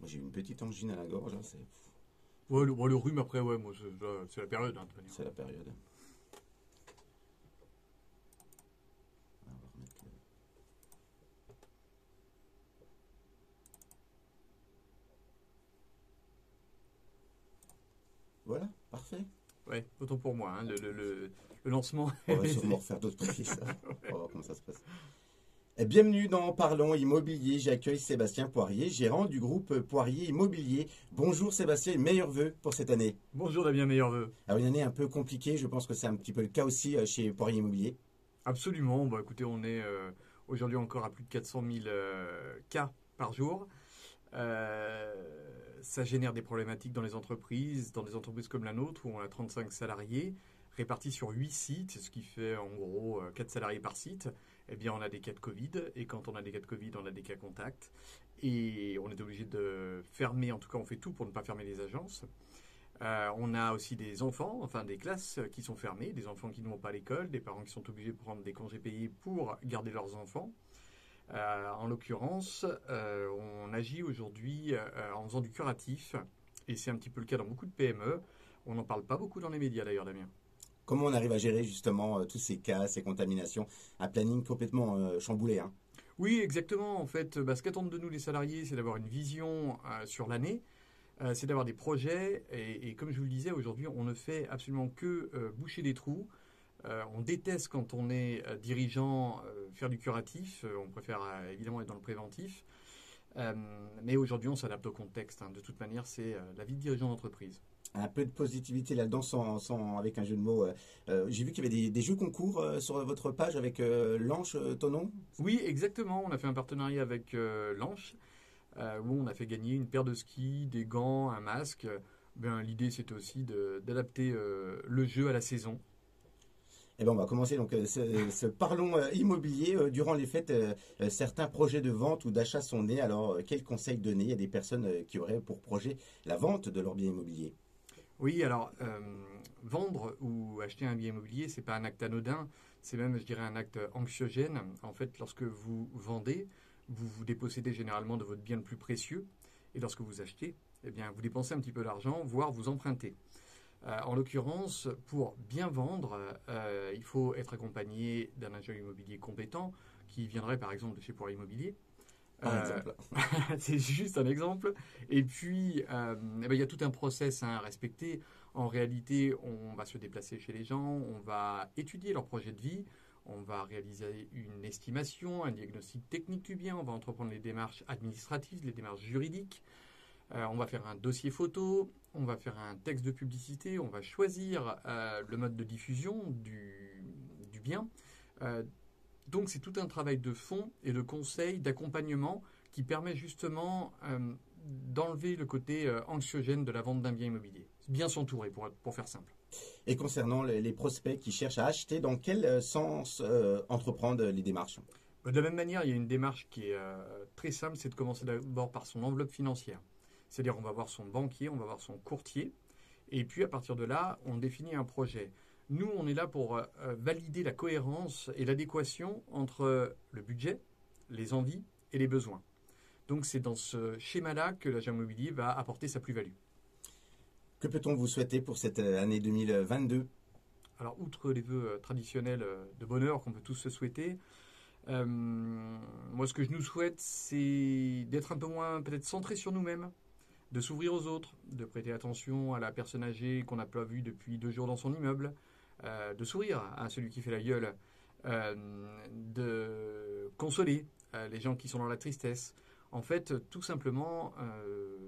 Moi, j'ai eu une petite angine à la gorge, hein, Ouais, le rhume après, ouais, moi, c'est la période, hein, de toute manière. c'est la période. On va remettre Voilà, parfait. Ouais, autant pour moi, hein, le lancement. On va sûrement refaire d'autres prises. On va voir comment ça se passe. Bienvenue dans Parlons Immobilier. J'accueille Sébastien Poirier, gérant du groupe Poirier Immobilier. Bonjour Sébastien, meilleurs vœux pour cette année. Bonjour Damien, meilleurs vœux. Alors une année un peu compliquée, je pense que c'est un petit peu le cas aussi chez Poirier Immobilier. Absolument, bah écoutez, on est aujourd'hui encore à plus de 400 000 cas par jour. Ça génère des problématiques dans les entreprises comme la nôtre où on a 35 salariés répartis sur 8 sites, ce qui fait en gros 4 salariés par site. Eh bien, on a des cas de Covid et quand on a des cas de Covid, on a des cas contacts et on est obligé de fermer, en tout cas on fait tout pour ne pas fermer les agences. On a aussi des enfants, enfin des classes qui sont fermées, des enfants qui ne vont pas à l'école, des parents qui sont obligés de prendre des congés payés pour garder leurs enfants. En l'occurrence, on agit aujourd'hui en faisant du curatif, et c'est un petit peu le cas dans beaucoup de PME. On n'en parle pas beaucoup dans les médias d'ailleurs, Damien. Comment on arrive à gérer justement tous ces cas, ces contaminations, un planning complètement chamboulé, hein. Oui, exactement. En fait, ce qu'attendent de nous les salariés, c'est d'avoir une vision sur l'année, c'est d'avoir des projets, et comme je vous le disais, aujourd'hui, on ne fait absolument que boucher des trous. On déteste quand on est dirigeant faire du curatif. On préfère évidemment être dans le préventif. Mais aujourd'hui, on s'adapte au contexte, hein. De toute manière, c'est la vie de dirigeant d'entreprise. Un peu de positivité là-dedans avec un jeu de mots. J'ai vu qu'il y avait des jeux concours sur votre page avec Lanche Tonon. Oui, exactement. On a fait un partenariat avec Lanche, où on a fait gagner une paire de skis, des gants, un masque. L'idée, c'était aussi d'adapter le jeu à la saison. Eh ben, on va commencer donc ce parlons immobilier. Durant les fêtes, certains projets de vente ou d'achat sont nés. Alors, quels conseils donner? Il y a des personnes qui auraient pour projet la vente de leur bien immobilier. Oui, alors vendre ou acheter un bien immobilier, c'est pas un acte anodin, c'est même, je dirais, un acte anxiogène. En fait, lorsque vous vendez, vous vous dépossédez généralement de votre bien le plus précieux, et lorsque vous achetez, eh bien, vous dépensez un petit peu d'argent, voire vous empruntez. En l'occurrence, pour bien vendre, il faut être accompagné d'un agent immobilier compétent qui viendrait par exemple de chez Poirier Immobilier. Par exemple. C'est juste un exemple. Et puis, il y a tout un process à respecter. En réalité, on va se déplacer chez les gens, on va étudier leur projet de vie, on va réaliser une estimation, un diagnostic technique du bien, on va entreprendre les démarches administratives, les démarches juridiques. On va faire un dossier photo, on va faire un texte de publicité, on va choisir le mode de diffusion du bien. Donc c'est tout un travail de fond et de conseil, d'accompagnement qui permet justement d'enlever le côté anxiogène de la vente d'un bien immobilier. Bien s'entourer pour faire simple. Et concernant les prospects qui cherchent à acheter, dans quel sens entreprendre les démarches? De la même manière, il y a une démarche qui est très simple, c'est de commencer d'abord par son enveloppe financière. C'est-à-dire on va voir son banquier, on va voir son courtier, et puis à partir de là, on définit un projet. Nous, on est là pour valider la cohérence et l'adéquation entre le budget, les envies et les besoins. Donc c'est dans ce schéma-là que l'agent immobilier va apporter sa plus-value. Que peut-on vous souhaiter pour cette année 2022? Alors, outre les vœux traditionnels de bonheur qu'on peut tous se souhaiter, moi ce que je nous souhaite, c'est d'être un peu moins peut-être centré sur nous-mêmes, de s'ouvrir aux autres, de prêter attention à la personne âgée qu'on n'a pas vue depuis 2 jours dans son immeuble, de sourire à celui qui fait la gueule, de consoler les gens qui sont dans la tristesse. En fait, tout simplement,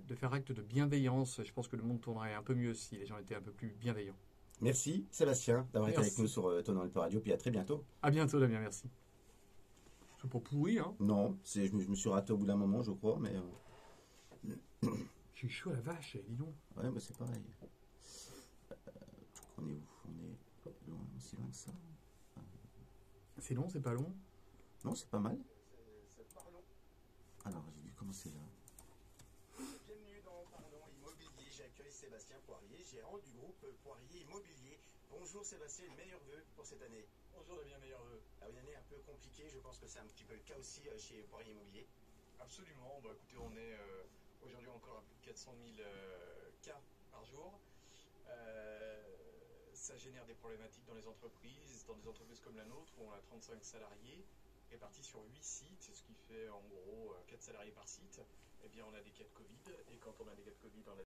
de faire acte de bienveillance. Je pense que le monde tournerait un peu mieux si les gens étaient un peu plus bienveillants. Merci Sébastien d'avoir été avec Merci. nous sur Tonon Alto Radio, puis à très bientôt. À bientôt, Damien, merci. C'est pas pourri, hein. Non, je me suis raté au bout d'un moment, je crois, mais J'ai chaud à la vache, dis donc. ouais, bah, c'est pareil. On est où? On est loin, aussi loin que ça. C'est long, c'est pas long. Non, c'est pas mal. Alors, j'ai dû commencer là. Bienvenue dans Parlons Immobilier. J'accueille Sébastien Poirier, gérant du groupe Poirier Immobilier. Bonjour Sébastien, meilleurs vœux pour cette année. Bonjour, Damien, meilleurs vœux. Alors, une année un peu compliquée, je pense que c'est un petit peu le cas aussi chez Poirier Immobilier. Absolument. Écoutez, Aujourd'hui encore à plus de 400 000 cas par jour. Ça génère des problématiques dans les entreprises comme la nôtre, où on a 35 salariés répartis sur 8 sites, ce qui fait en gros 4 salariés par site. Eh bien, on a des cas de Covid, et quand on a des cas de Covid, on a